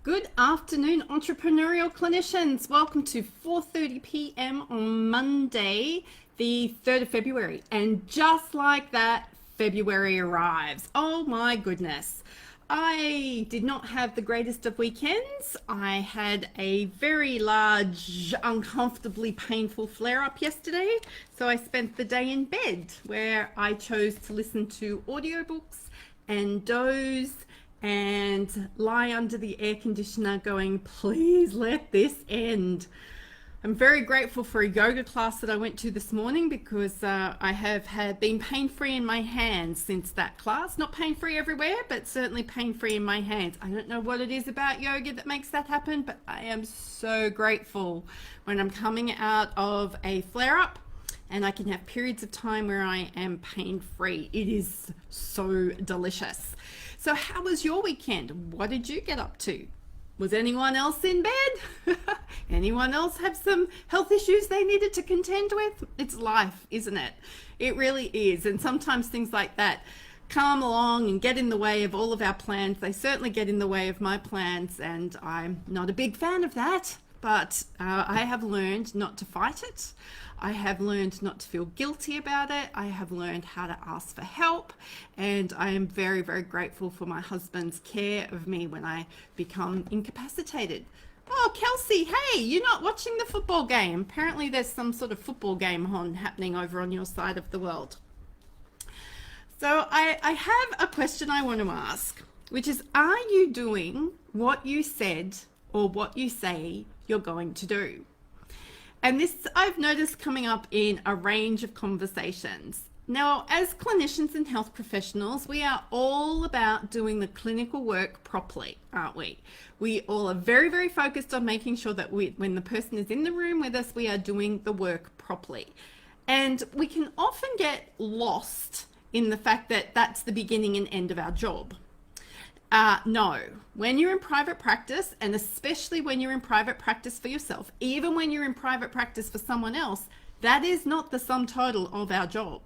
Good afternoon, entrepreneurial clinicians. Welcome to 4:30 p.m. on Monday, the 3rd of February. And just like that, February arrives. Oh my goodness. I did not have the greatest of weekends. I had a very large, uncomfortably painful flare-up yesterday. So I spent the day in bed where I chose to listen to audiobooks and doze and lie under the air conditioner going, please let this end. I'm very grateful for a yoga class that I went to this morning because I have been pain-free in my hands since that class. Not pain-free everywhere, but certainly pain-free in my hands. I don't know what it is about yoga that makes that happen, but I am so grateful when I'm coming out of a flare-up and I can have periods of time where I am pain-free. It is so delicious. So how was your weekend? What did you get up to? Was anyone else in bed? Anyone else have some health issues they needed to contend with? It's life, isn't it? It really is. And sometimes things like that come along and get in the way of all of our plans. They certainly get in the way of my plans, and I'm not a big fan of that. But I have learned not to fight it. I have learned not to feel guilty about it. I have learned how to ask for help. And I am very, very grateful for my husband's care of me when I become incapacitated. Oh, Kelsey, hey, you're not watching the football game. Apparently there's some sort of football game happening over on your side of the world. So I have a question I want to ask, which is, are you doing what you said or what you say you're going to do? And this I've noticed coming up in a range of conversations. Now, as clinicians and health professionals, we are all about doing the clinical work properly, aren't we? We all are very, very focused on making sure that when the person is in the room with us, we are doing the work properly. And we can often get lost in the fact that that's the beginning and end of our job. No, when you're in private practice, and especially when you're in private practice for yourself, even when you're in private practice for someone else, that is not the sum total of our job.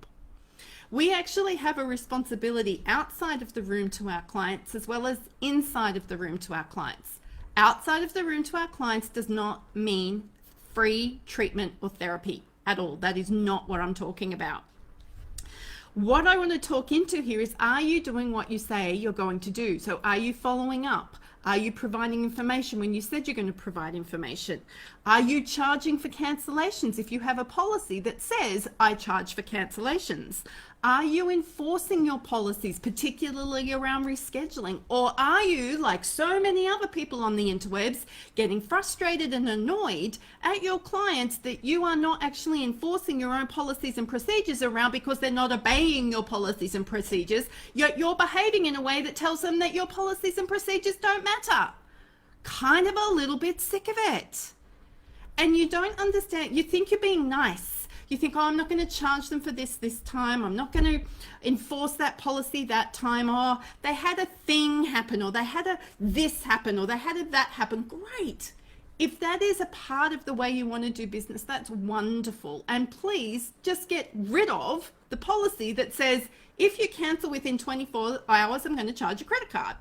We actually have a responsibility outside of the room to our clients as well as inside of the room to our clients. Outside of the room to our clients does not mean free treatment or therapy at all. That is not what I'm talking about. What I want to talk into here is, are you doing what you say you're going to do? So are you following up? Are you providing information when you said you're going to provide information? Are you charging for cancellations if you have a policy that says I charge for cancellations? Are you enforcing your policies, particularly around rescheduling? Or are you, like so many other people on the interwebs, getting frustrated and annoyed at your clients that you are not actually enforcing your own policies and procedures around because they're not obeying your policies and procedures, yet you're behaving in a way that tells them that your policies and procedures don't matter? Kind of a little bit sick of it. And you don't understand, you think you're being nice. You think, oh, I'm not going to charge them for this time. I'm not going to enforce that policy that time. Oh, they had a thing happen, or they had a this happen, or they had a that happen. Great. If that is a part of the way you want to do business, that's wonderful. And please just get rid of the policy that says, if you cancel within 24 hours, I'm going to charge a credit card.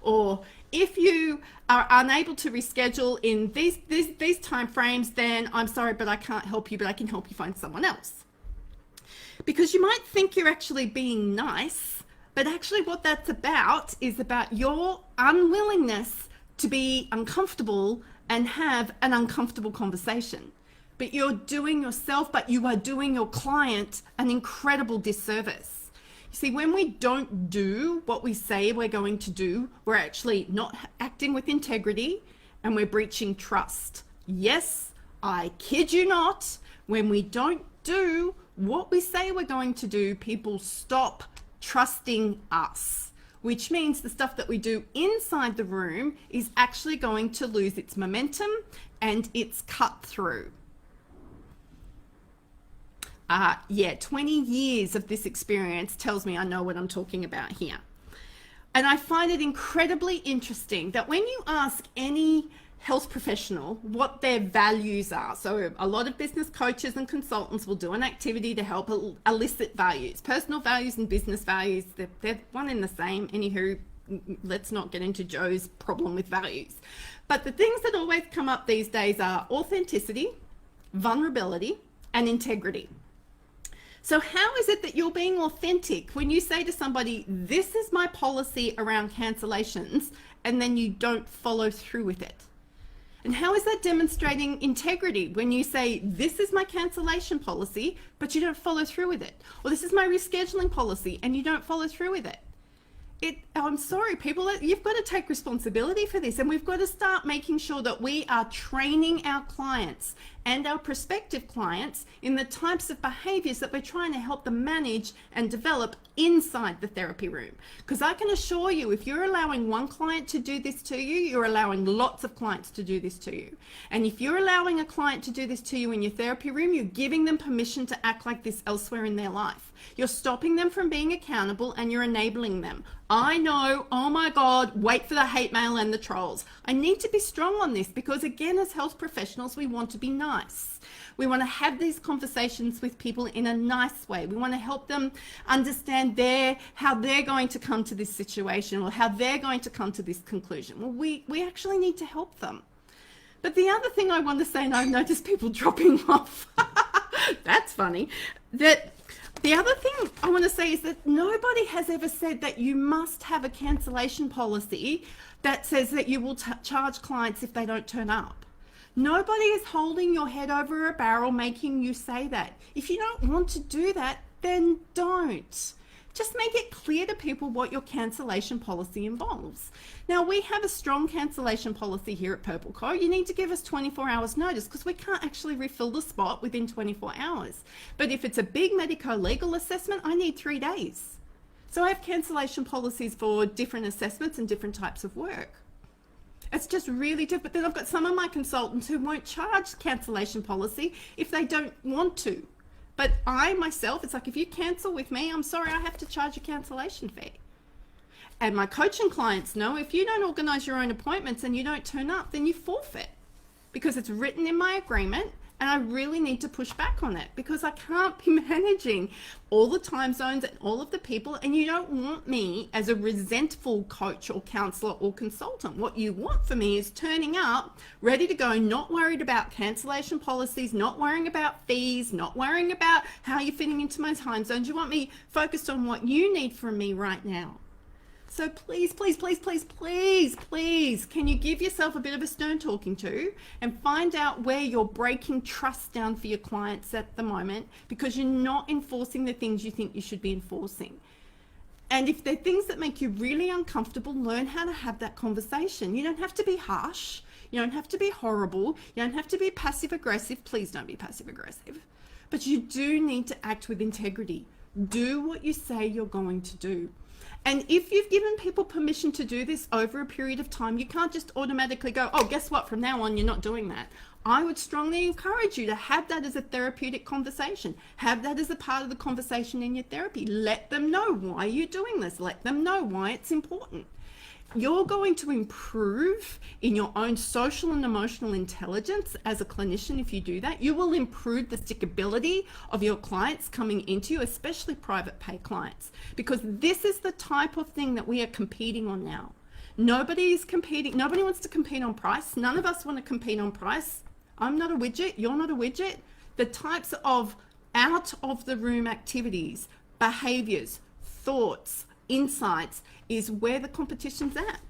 Or if you are unable to reschedule in these time frames, then I'm sorry, but I can't help you, but I can help you find someone else. Because you might think you're actually being nice, but actually what that's about is about your unwillingness to be uncomfortable and have an uncomfortable conversation. But you're doing yourself, but you are doing your client an incredible disservice. You see, when we don't do what we say we're going to do, we're actually not acting with integrity and we're breaching trust. Yes, I kid you not, when we don't do what we say we're going to do, people stop trusting us, which means the stuff that we do inside the room is actually going to lose its momentum and its cut through. 20 years of this experience tells me I know what I'm talking about here. And I find it incredibly interesting that when you ask any health professional what their values are, so a lot of business coaches and consultants will do an activity to help elicit values. Personal values and business values, they're one and the same. Anywho, let's not get into Joe's problem with values. But the things that always come up these days are authenticity, vulnerability, and integrity. So how is it that you're being authentic when you say to somebody, this is my policy around cancellations, and then you don't follow through with it? And how is that demonstrating integrity when you say, this is my cancellation policy, but you don't follow through with it? Or this is my rescheduling policy, and you don't follow through with it? I'm sorry, people, you've got to take responsibility for this, and we've got to start making sure that we are training our clients and our prospective clients in the types of behaviors that we're trying to help them manage and develop inside the therapy room. Because I can assure you, if you're allowing one client to do this to you, you're allowing lots of clients to do this to you. And if you're allowing a client to do this to you in your therapy room, you're giving them permission to act like this elsewhere in their life. You're stopping them from being accountable, and you're enabling them. I know, oh my God, wait for the hate mail and the trolls. I need to be strong on this because, again, as health professionals, we want to be nice. We want to have these conversations with people in a nice way. We want to help them understand how they're going to come to this situation, or how they're going to come to this conclusion. Well, we actually need to help them. But the other thing I want to say, and I've noticed people dropping off, that's funny, that the other thing I want to say is that nobody has ever said that you must have a cancellation policy that says that you will charge clients if they don't turn up. Nobody is holding your head over a barrel making you say that. If you don't want to do that, then don't. Just make it clear to people what your cancellation policy involves. Now, we have a strong cancellation policy here at Purple Co. You need to give us 24 hours notice because we can't actually refill the spot within 24 hours. But if it's a big medico-legal assessment, I need 3 days. So I have cancellation policies for different assessments and different types of work. It's just really different. But then I've got some of my consultants who won't charge cancellation policy if they don't want to. But I myself, it's like, if you cancel with me, I'm sorry, I have to charge a cancellation fee. And my coaching clients know, if you don't organize your own appointments and you don't turn up, then you forfeit, because it's written in my agreement. And I really need to push back on it, because I can't be managing all the time zones and all of the people. And you don't want me as a resentful coach or counselor or consultant. What you want for me is turning up, ready to go, not worried about cancellation policies, not worrying about fees, not worrying about how you're fitting into my time zones. You want me focused on what you need from me right now. So please, please, please, please, please, please, can you give yourself a bit of a stern talking to and find out where you're breaking trust down for your clients at the moment, because you're not enforcing the things you think you should be enforcing. And if they're things that make you really uncomfortable, learn how to have that conversation. You don't have to be harsh. You don't have to be horrible. You don't have to be passive aggressive. Please don't be passive aggressive. But you do need to act with integrity. Do what you say you're going to do. And if you've given people permission to do this over a period of time, you can't just automatically go, oh, guess what? From now on, you're not doing that. I would strongly encourage you to have that as a therapeutic conversation. Have that as a part of the conversation in your therapy. Let them know why you're doing this. Let them know why it's important. You're going to improve in your own social and emotional intelligence as a clinician if you do that. You will improve the stickability of your clients coming into you, especially private pay clients, because this is the type of thing that we are competing on now. Nobody is competing. Nobody wants to compete on price. None of us want to compete on price. I'm not a widget. You're not a widget. The types of out of the room activities, behaviors, thoughts, insights is where the competition's at.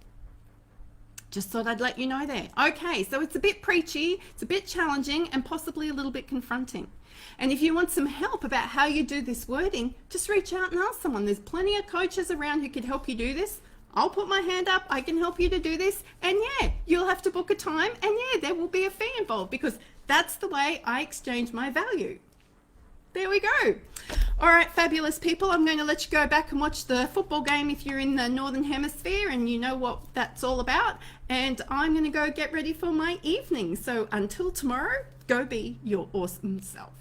Just thought I'd let you know there. Okay, so it's a bit preachy, it's a bit challenging, and possibly a little bit confronting. And if you want some help about how you do this wording, just reach out and ask someone. There's plenty of coaches around who could help you do this. I'll put my hand up, I can help you to do this. And yeah, you'll have to book a time, and yeah, there will be a fee involved, because that's the way I exchange my value. There we go. All right, fabulous people. I'm going to let you go back and watch the football game if you're in the Northern Hemisphere and you know what that's all about. And I'm going to go get ready for my evening. So until tomorrow, go be your awesome self.